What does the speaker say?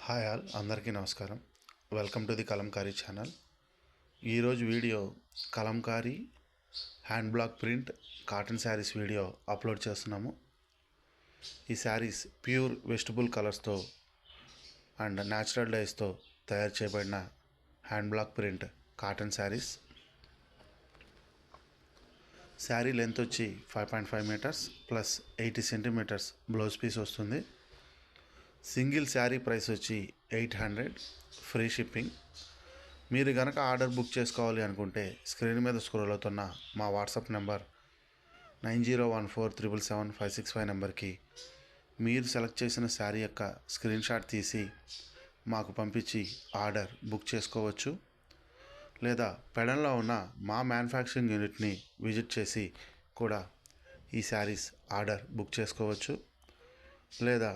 Hi all, అందరికీ నమస్కారం. Welcome to the Kalamkari channel. ఈరోజు video Kalamkari hand block print cotton saris video upload చేస్తున్నాము. ఈ శారీస్ ప్యూర్ వెజిటబుల్ కలర్స్తో అండ్ న్యాచురల్ డైస్తో తయారు చేయబడిన hand block print cotton saris. Sari length వచ్చి 5.5 metres plus 80 centimetres blouse piece వస్తుంది. సింగిల్ శారీ ప్రైస్ వచ్చి 800, ఫ్రీ షిప్పింగ్. మీరు కనుక ఆర్డర్ బుక్ చేసుకోవాలి అనుకుంటే స్క్రీన్ మీద స్క్రోల్ అవుతున్న మా వాట్సాప్ నెంబర్ 9014777565 నెంబర్కి మీరు సెలెక్ట్ చేసిన శారీ యొక్క స్క్రీన్ షాట్ తీసి మాకు పంపించి ఆర్డర్ బుక్ చేసుకోవచ్చు. లేదా పెడన్లో ఉన్న మా మ్యానుఫ్యాక్చరింగ్ యూనిట్ని విజిట్ చేసి కూడా ఈ శారీస్ ఆర్డర్ బుక్ చేసుకోవచ్చు. లేదా